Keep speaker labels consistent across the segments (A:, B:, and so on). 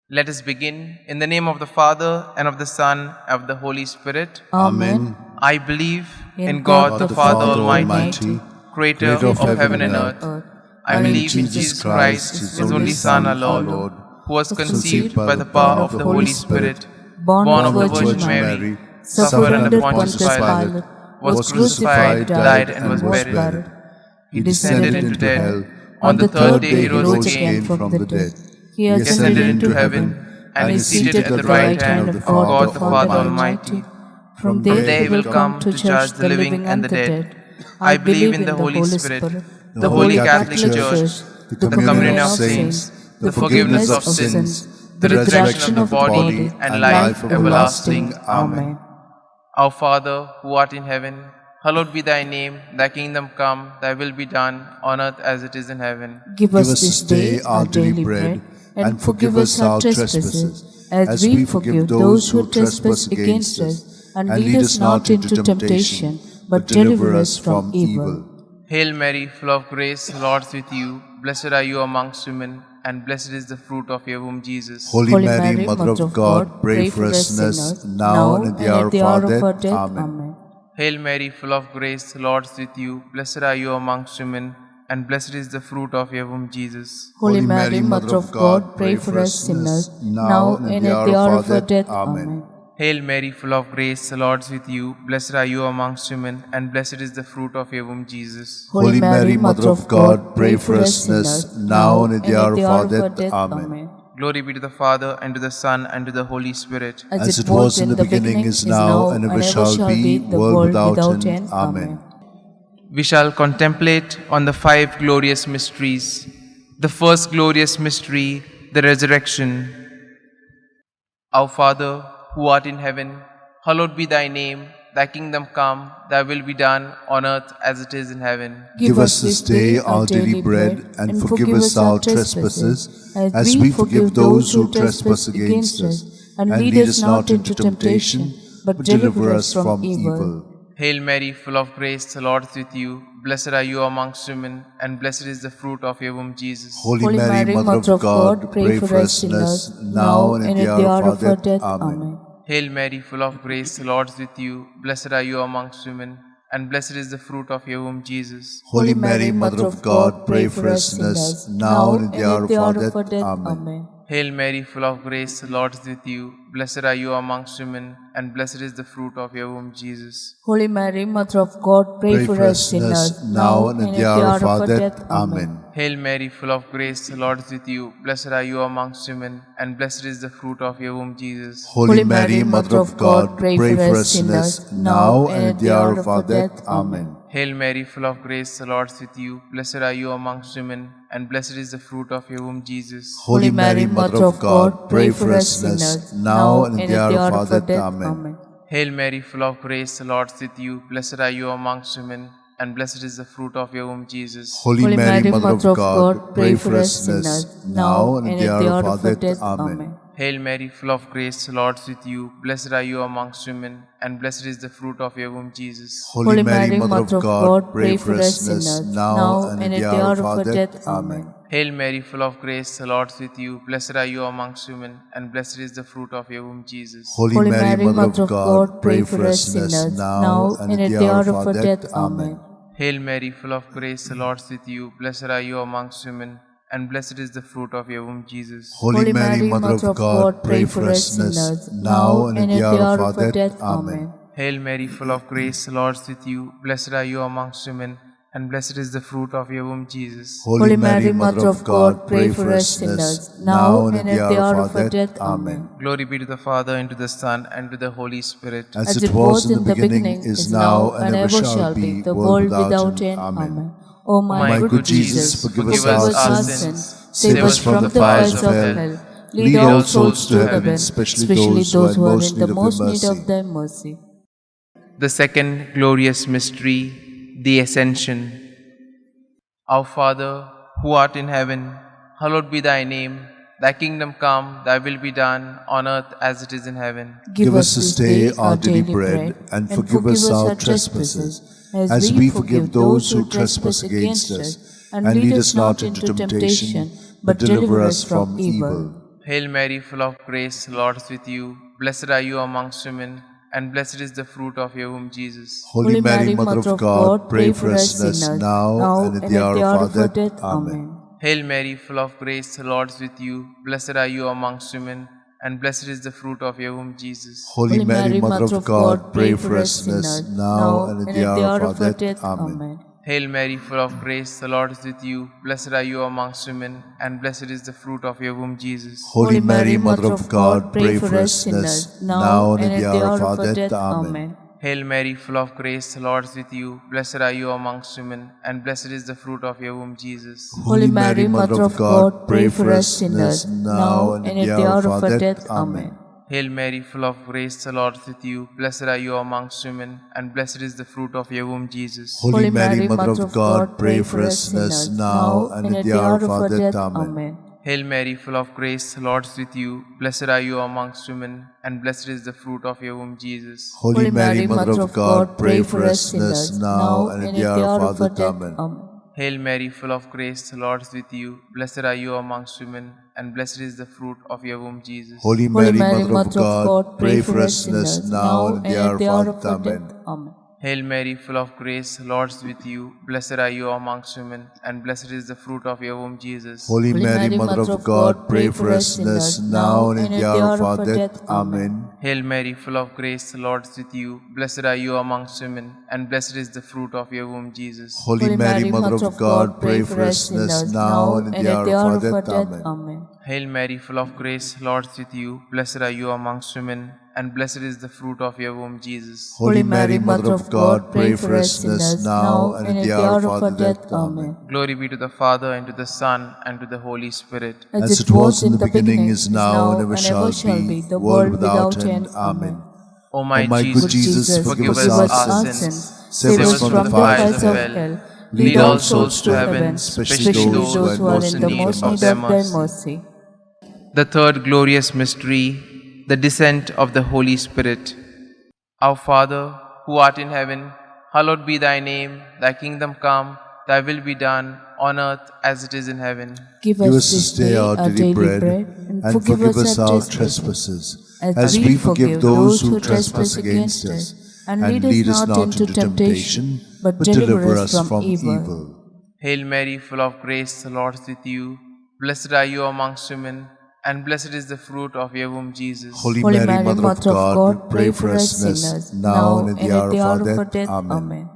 A: Let us begin in the name of the Father, and of the Son, and of the Holy Spirit.
B: Amen.
A: I believe in God the Father Almighty, creator of heaven and earth. I believe in Jesus Christ, His only Son, our Lord, who was conceived by the power of the Holy Spirit, born of the Virgin Mary, suffered under Pontius Pilate, was crucified, died, and was buried. He descended into hell. On the third day He rose again from the dead. He ascended into heaven and is seated at the right hand of God the Father Almighty. From there He will come to judge the living and the dead. I believe in the Holy Spirit, the Holy Catholic Church, the communion of saints, the forgiveness of sins, the resurrection of the body, and life everlasting. Amen. Our Father, who art in heaven, hallowed be thy name. Thy kingdom come, thy will be done, on earth as it is in heaven.
B: Give us this day our daily bread, and forgive us our trespasses, as we forgive those who trespass against us. And lead us not into temptation, but deliver us from evil.
A: Hail Mary, full of grace, the Lord is with you. Blessed are you amongst women, and blessed is the fruit of your womb, Jesus.
C: Holy Mary, Mother of God, pray for us sinners, now and at the hour of our death. Amen.
A: Hail Mary, full of grace, the Lord is with you. Blessed are you amongst women, and blessed is the fruit of your womb, Jesus.
B: Holy Mary, Mother of God, pray for us sinners, now and at the hour of our death. Amen.
A: Hail Mary, full of grace, the Lord is with you. Blessed are you amongst women, and blessed is the fruit of your womb, Jesus.
C: Holy Mary, Mother of God, pray for us sinners, now and at the hour of our death. Amen.
A: Glory be to the Father, and to the Son, and to the Holy Spirit.
C: As it was in the beginning, is now, and ever shall be, world without end. Amen.
A: We shall contemplate on the 5 glorious mysteries. The first glorious mystery, the resurrection. Our Father, who art in heaven, hallowed be thy name. Thy kingdom come, thy will be done, on earth as it is in heaven.
C: Give us this day our daily bread, and forgive us our trespasses, as we forgive those who trespass against us. And lead us not into temptation, but deliver us from evil.
A: Hail Mary, full of grace, the Lord is with you. Blessed are you amongst women, and blessed is the fruit of your womb, Jesus.
C: Holy Mary, Mother of God, pray for us sinners, now and at the hour of our death. Amen.
A: Hail Mary, full of grace, the Lord is with you. Blessed are you amongst women, and blessed is the fruit of your womb, Jesus.
C: Holy Mary, Mother of God, pray for us sinners, now and at the hour of our death. Amen.
A: Hail Mary, full of grace, the Lord is with you. Blessed are you amongst women, and blessed is the fruit of your womb, Jesus.
B: Holy Mary, Mother of God, pray for us sinners, now and at the hour of our death. Amen.
A: Hail Mary, full of grace, the Lord is with you. Blessed are you amongst women, and blessed is the fruit of your womb, Jesus.
C: Holy Mary, Mother of God, pray for us sinners, now and at the hour of our death. Amen.
A: Hail Mary, full of grace, the Lord is with you. Blessed are you amongst women, and blessed is the fruit of your womb, Jesus.
C: Holy Mary, Mother of God, pray for us sinners, now and at the hour of our death. Amen.
A: Hail Mary, full of grace, the Lord is with you. Blessed are you amongst women, and blessed is the fruit of your womb, Jesus.
C: Holy Mary, Mother of God, pray for us sinners, now and at the hour of our death. Amen.
A: Hail Mary, full of grace, the Lord is with you. Blessed are you amongst women, and blessed is the fruit of your womb, Jesus.
C: Holy Mary, Mother of God, pray for us sinners, now and at the hour of our death. Amen.
A: Hail Mary, full of grace, the Lord is with you. Blessed are you amongst women, and blessed is the fruit of your womb, Jesus.
C: Holy Mary, Mother of God, pray for us sinners, now and at the hour of our death. Amen.
A: Hail Mary, full of grace, the Lord is with you. Blessed are you amongst women, and blessed is the fruit of your womb, Jesus.
C: Holy Mary, Mother of God, pray for us sinners, now and at the hour of our death. Amen.
A: Hail Mary, full of grace, the Lord is with you. Blessed are you amongst women, and blessed is the fruit of your womb, Jesus.
C: Holy Mary, Mother of God, pray for us sinners, now and at the hour of our death. Amen.
A: Glory be to the Father, and to the Son, and to the Holy Spirit.
C: As it was in the beginning, is now, and ever shall be, world without end. Amen.
B: O my good Jesus,
C: forgive us our sins,
B: save us from the fires of hell, lead all souls to heaven, especially those who are in the most need of thy mercy.
A: The second glorious mystery, the Ascension. Our Father, who art in heaven, hallowed be thy name. Thy kingdom come, thy will be done, on earth as it is in heaven.
C: Give us this day our daily bread, and forgive us our trespasses, as we forgive those who trespass against us. And lead us not into temptation, but deliver us from evil.
A: Hail Mary, full of grace, the Lord is with you. Blessed are you amongst women, and blessed is the fruit of your womb, Jesus.
C: Holy Mary, Mother of God, pray for us sinners now and at the hour of our death. Amen.
A: Hail Mary, full of grace, the Lord is with you. Blessed are you amongst women, and blessed is the fruit of your womb, Jesus.
C: Holy Mary, Mother of God, pray for us sinners now and at the hour of our death. Amen.
A: Hail Mary, full of grace, the Lord is with you. Blessed are you amongst women, and blessed is the fruit of your womb, Jesus.
C: Holy Mary, Mother of God, pray for us sinners now and at the hour of our death. Amen.
A: Hail Mary, full of grace, the Lord is with you. Blessed are you amongst women, and blessed is the fruit of your womb, Jesus.
C: Holy Mary, Mother of God, pray for us sinners now and at the hour of our death. Amen.
A: Hail Mary, full of grace, the Lord is with you. Blessed are you amongst women, and blessed is the fruit of your womb, Jesus.
C: Holy Mary, Mother of God, pray for us sinners now and at the hour of our death. Amen.
A: Hail Mary, full of grace, the Lord is with you. Blessed are you amongst women, and blessed is the fruit of your womb, Jesus.
C: Holy Mary, Mother of God, pray for us sinners now and at the hour of our death. Amen.
A: Hail Mary, full of grace, the Lord is with you. Blessed are you amongst women, and blessed is the fruit of your womb, Jesus.
C: Holy Mary, Mother of God, pray for us sinners now and at the hour of our death.
B: Amen.
A: Hail Mary, full of grace, the Lord is with you. Blessed are you amongst women, and blessed is the fruit of your womb, Jesus.
C: Holy Mary, Mother of God, pray for us sinners now and at the hour of our death. Amen.
A: Hail Mary, full of grace, the Lord is with you. Blessed are you amongst women, and blessed is the fruit of your womb, Jesus.
C: Holy Mary, Mother of God, pray for us sinners now and at the hour of our death.
B: Amen.
A: Hail Mary, full of grace, the Lord is with you. Blessed are you amongst women, and blessed is the fruit of your womb, Jesus.
C: Holy Mary, Mother of God, pray for us sinners now and at the hour of our death. Amen.
A: Glory be to the Father, and to the Son, and to the Holy Spirit.
C: As it was in the beginning, is now, and ever shall be, the world without end. Amen.
A: O my
C: good Jesus,
A: forgive us our sins,
C: save us from the fires of
A: hell, lead all souls to heaven, especially those who are in the most need of thy mercy. The third glorious mystery, the descent of the Holy Spirit. Our Father, who art in heaven, hallowed be thy name. Thy kingdom come, thy will be done, on earth as it is in heaven.
B: Give us this day our daily bread, and forgive us our trespasses, as we forgive those who trespass against us. And lead us not into temptation, but deliver us from evil.
A: Hail Mary, full of grace, the Lord is with you. Blessed are you amongst women, and blessed is the fruit of your womb, Jesus.
C: Holy Mary, Mother of God, pray for us sinners now and at the hour of our death. Amen.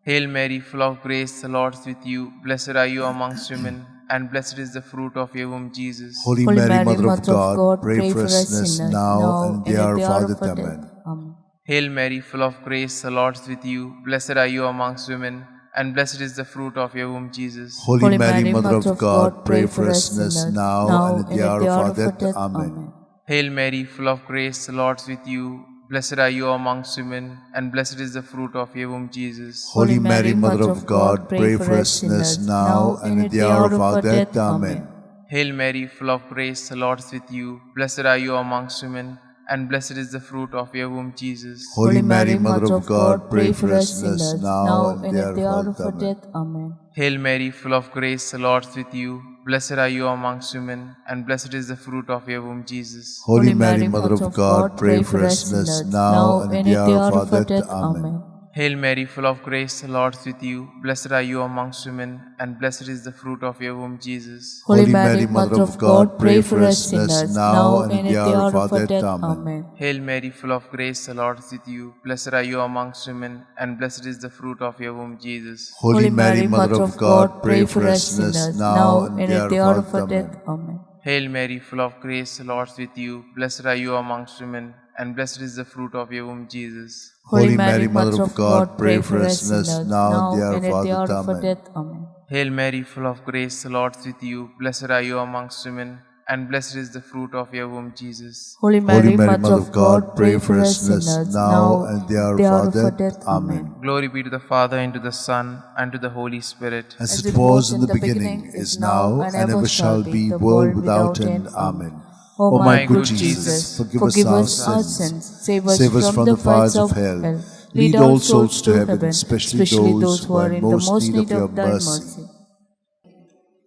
A: Hail Mary, full of grace, the Lord is with you. Blessed are you amongst women, and blessed is the fruit of your womb, Jesus.
C: Holy Mary, Mother of God, pray for us sinners now and at the hour of our death. Amen.
A: Hail Mary, full of grace, the Lord is with you. Blessed are you amongst women, and blessed is the fruit of your womb, Jesus.
C: Holy Mary, Mother of God, pray for us sinners now and at the hour of our death. Amen.
A: Hail Mary, full of grace, the Lord is with you. Blessed are you amongst women, and blessed is the fruit of your womb, Jesus.
C: Holy Mary, Mother of God, pray for us sinners now and at the hour of our death. Amen.
A: Hail Mary, full of grace, the Lord is with you. Blessed are you amongst women, and blessed is the fruit of your womb, Jesus.
C: Holy Mary, Mother of God, pray for us sinners now and at the hour of our death.
B: Amen.
A: Hail Mary, full of grace, the Lord is with you. Blessed are you amongst women, and blessed is the fruit of your womb, Jesus.
C: Holy Mary, Mother of God, pray for us sinners now and at the hour of our death. Amen.
A: Hail Mary, full of grace, the Lord is with you. Blessed are you amongst women, and blessed is the fruit of your womb, Jesus.
B: Holy Mary, Mother of God, pray for us sinners now and at the hour of our death. Amen.
A: Hail Mary, full of grace, the Lord is with you. Blessed are you amongst women, and blessed is the fruit of your womb, Jesus.
C: Holy Mary, Mother of God, pray for us sinners now and at the hour of our death.
B: Amen.
A: Hail Mary, full of grace, the Lord is with you. Blessed are you amongst women, and blessed is the fruit of your womb, Jesus.
C: Holy Mary, Mother of God, pray for us sinners now and at the hour of our death.
B: Amen.
A: Hail Mary, full of grace, the Lord is with you. Blessed are you amongst women, and blessed is the fruit of your womb, Jesus.
B: Holy Mary, Mother of God, pray for us sinners now and at the hour of our death. Amen.
A: Glory be to the Father, and to the Son, and to the Holy Spirit.
C: As it was in the beginning, is now, and ever shall be, world without end. Amen.
B: O
A: my good Jesus,
C: forgive us our sins,
B: save us from the fires of hell, lead all souls to heaven, especially those who are in the most need of thy mercy.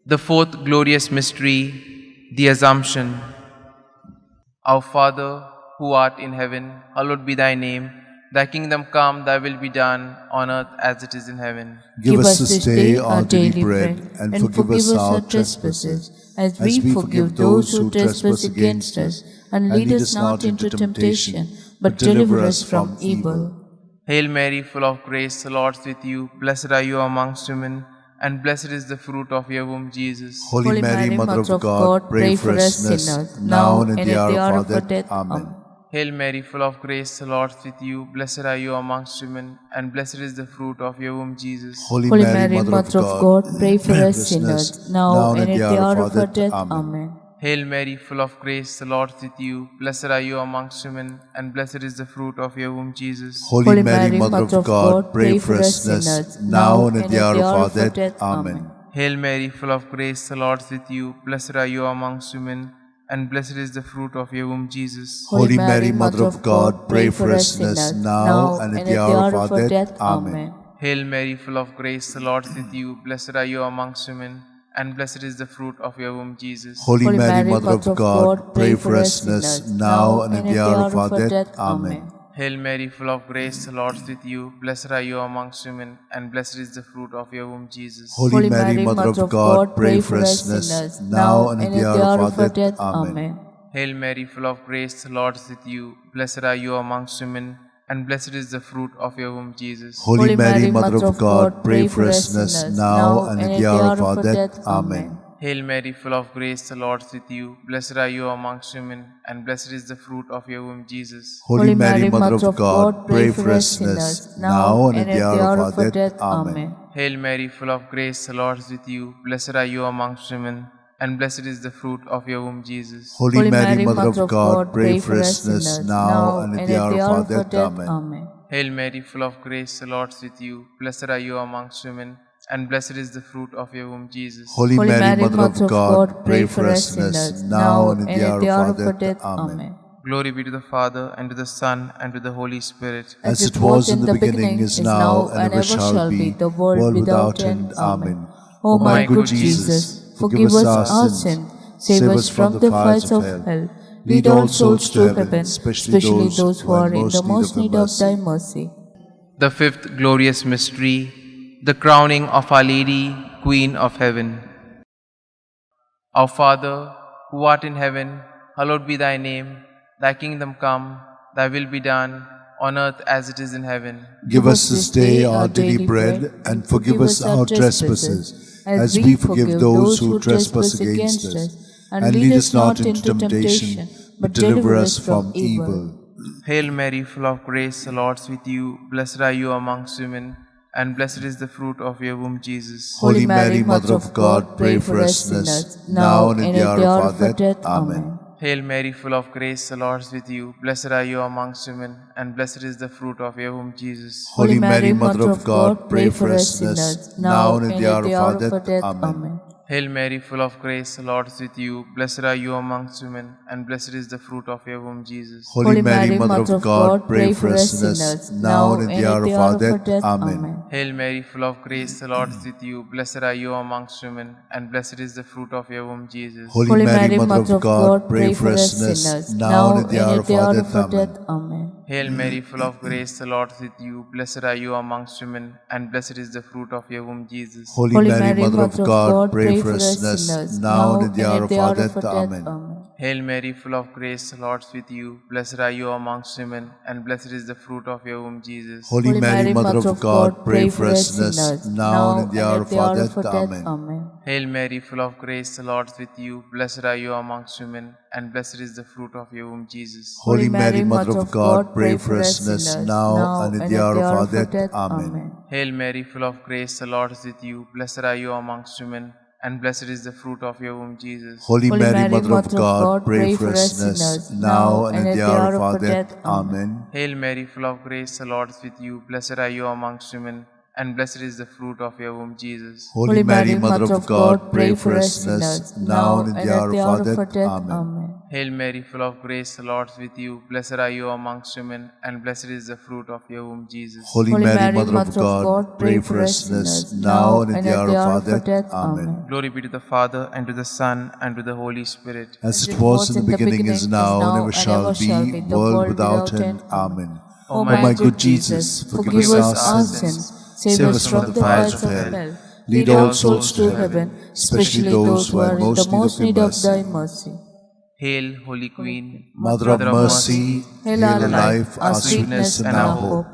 A: The fourth glorious mystery, the Assumption. Our Father, who art in heaven, hallowed be thy name. Thy kingdom come, thy will be done, on earth as it is in heaven.
C: Give us this day our daily bread, and forgive us our trespasses, as we forgive those who trespass against us. And lead us not into temptation, but deliver us from evil.
A: Hail Mary, full of grace, the Lord is with you. Blessed are you amongst women, and blessed is the fruit of your womb, Jesus.
C: Holy Mary, Mother of God, pray for us sinners, now and at the hour of our death. Amen.
A: Hail Mary, full of grace, the Lord is with you. Blessed are you amongst women, and blessed is the fruit of your womb, Jesus.
C: Holy
B: Mary, Mother of God, pray for us sinners, now and at the hour of our death. Amen.
A: Hail Mary, full of grace, the Lord is with you. Blessed are you amongst women, and blessed is the fruit of your womb, Jesus.
C: Holy Mary, Mother of God, pray for us sinners, now and at the hour of our death. Amen.
A: Hail Mary, full of grace, the Lord is with you. Blessed are you amongst women, and blessed is the fruit of your womb, Jesus.
C: Holy Mary, Mother of God, pray for us sinners, now and at the hour of our death. Amen.
A: Hail Mary, full of grace, the Lord is with you. Blessed are you amongst women, and blessed is the fruit of your womb, Jesus.
C: Holy Mary, Mother of God, pray for us sinners, now and at the hour of our death. Amen.
A: Hail Mary, full of grace, the Lord is with you. Blessed are you amongst women, and blessed is the fruit of your womb, Jesus.
C: Holy Mary, Mother of God, pray for us sinners, now and at the hour of our death. Amen.
A: Hail Mary, full of grace, the Lord is with you. Blessed are you amongst women, and blessed is the fruit of your womb, Jesus.
C: Holy Mary, Mother of God, pray for us sinners, now and at the hour of our death. Amen.
A: Hail Mary, full of grace, the Lord is with you. Blessed are you amongst women, and blessed is the fruit of your womb, Jesus.
C: Holy Mary, Mother of God, pray for us sinners, now and at the hour of our death. Amen.
A: Hail Mary, full of grace, the Lord is with you. Blessed are you amongst women, and blessed is the fruit of your womb, Jesus.
C: Holy Mary, Mother of God, pray for us sinners, now and at the hour of our death. Amen.
A: Hail Mary, full of grace, the Lord is with you. Blessed are you amongst women, and blessed is the fruit of your womb, Jesus.
C: Holy Mary, Mother of God, pray for us sinners, now and at the hour of our death. Amen.
A: Glory be to the Father, and to the Son, and to the Holy Spirit.
C: As it was in the beginning, is now, and ever shall be, the world without end. Amen. O my good Jesus, forgive us our sins, save us from the fires of hell. Lead all souls to heaven, especially those who are in the most need of thy mercy.
A: The fifth glorious mystery, the crowning of Our Lady, Queen of Heaven. Our Father, who art in heaven, hallowed be thy name. Thy kingdom come, thy will be done, on earth as it is in heaven.
C: Give us this day our daily bread, and forgive us our trespasses, as we forgive those who trespass against us. And lead us not into temptation, but deliver us from evil.
A: Hail Mary, full of grace, the Lord is with you. Blessed are you amongst women, and blessed is the fruit of your womb, Jesus.
C: Holy Mary, Mother of God, pray for us sinners, now and at the hour of our death. Amen.
A: Hail Mary, full of grace, the Lord is with you. Blessed are you amongst women, and blessed is the fruit of your womb, Jesus.
C: Holy Mary, Mother of God, pray for us sinners, now and at the hour of our death. Amen.
A: Hail Mary, full of grace, the Lord is with you. Blessed are you amongst women, and blessed is the fruit of your womb, Jesus.
C: Holy Mary, Mother of God, pray for us sinners, now and at the hour of our death. Amen.
A: Hail Mary, full of grace, the Lord is with you. Blessed are you amongst women, and blessed is the fruit of your womb, Jesus.
C: Holy Mary, Mother of God, pray for us sinners, now and at the hour of our death.
B: Amen.
A: Hail Mary, full of grace, the Lord is with you. Blessed are you amongst women, and blessed is the fruit of your womb, Jesus.
C: Holy Mary, Mother of God, pray for us sinners, now and at the hour of our death. Amen.
A: Hail Mary, full of grace, the Lord is with you. Blessed are you amongst women, and blessed is the fruit of your womb, Jesus.
C: Holy Mary, Mother of God, pray for us sinners, now and at the hour of our death. Amen.
A: Hail Mary, full of grace, the Lord is with you. Blessed are you amongst women, and blessed is the fruit of your womb, Jesus.
C: Holy Mary, Mother of God, pray for us sinners, now and at the hour of our death. Amen.
A: Hail Mary, full of grace, the Lord is with you. Blessed are you amongst women, and blessed is the fruit of your womb, Jesus.
C: Holy Mary, Mother of God, pray for us sinners, now and at the hour of our death. Amen.
A: Hail Mary, full of grace, the Lord is with you. Blessed are you amongst women, and blessed is the fruit of your womb, Jesus.
C: Holy Mary, Mother of God, pray for us sinners, now and at the hour of our death. Amen.
A: Hail Mary, full of grace, the Lord is with you. Blessed are you amongst women, and blessed is the fruit of your womb, Jesus.
C: Holy Mary, Mother of God, pray for us sinners, now and at the hour of our death. Amen.
A: Glory be to the Father, and to the Son, and to the Holy Spirit.
C: As it was in the beginning, is now, and ever shall be, world without end. Amen.
B: O
C: my good Jesus, forgive us our sins, save us from the fires of hell, lead all souls to heaven, especially those who are in the most need of thy mercy.
A: Hail, Holy Queen,
C: Mother of mercy, hail our life, our sweetness, and our hope.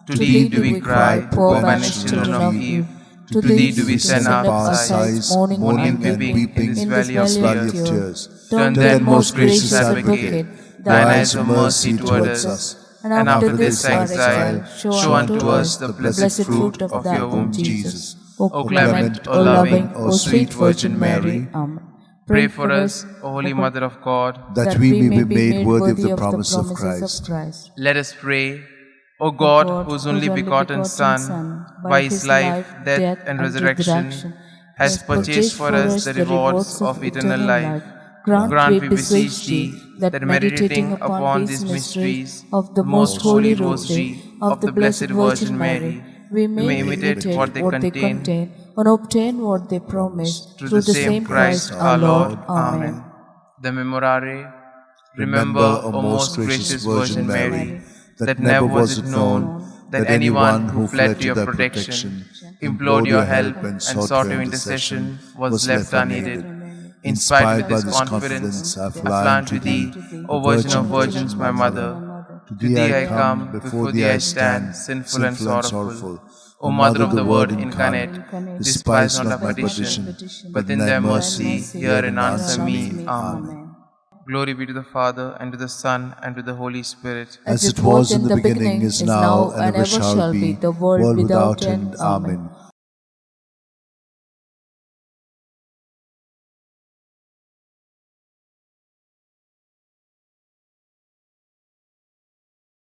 A: To thee do we cry, poor banished children of Eve. To thee do we send our sighs, mourning and weeping in this valley of tears.
B: Turn then, most gracious Advocate,
A: thine eyes of mercy towards us, and after this exile, show unto us the blessed fruit of your womb, Jesus. O clement, O loving, O sweet Virgin Mary,
B: Amen.
A: pray for us, O Holy Mother of God,
C: that we may be made worthy of the promise of Christ.
A: Let us pray. O God, whose only begotten Son, by his life, death, and resurrection, has purchased for us the rewards of eternal life, grant, we beseech thee, that meditating upon these mysteries of the most holy Rosary of the Blessed Virgin Mary, we may imitate what they contain
B: and obtain what they promise
A: through the same Christ our Lord. Amen. The Memorare. Remember, O most gracious Virgin Mary, that never was it known that anyone who fled to your protection, implored your help, and sought your intercession was left unaided. Inspired by this confidence, I fly to thee, O Virgin of Virgins, my Mother. To thee I come, before thee I stand, sinful and sorrowful. O Mother of the Word incarnate, despise not my petition, but in thy mercy hear and answer me. Amen. Glory be to the Father, and to the Son, and to the Holy Spirit.
C: As it was in the beginning, is now, and ever shall be, the world without end. Amen.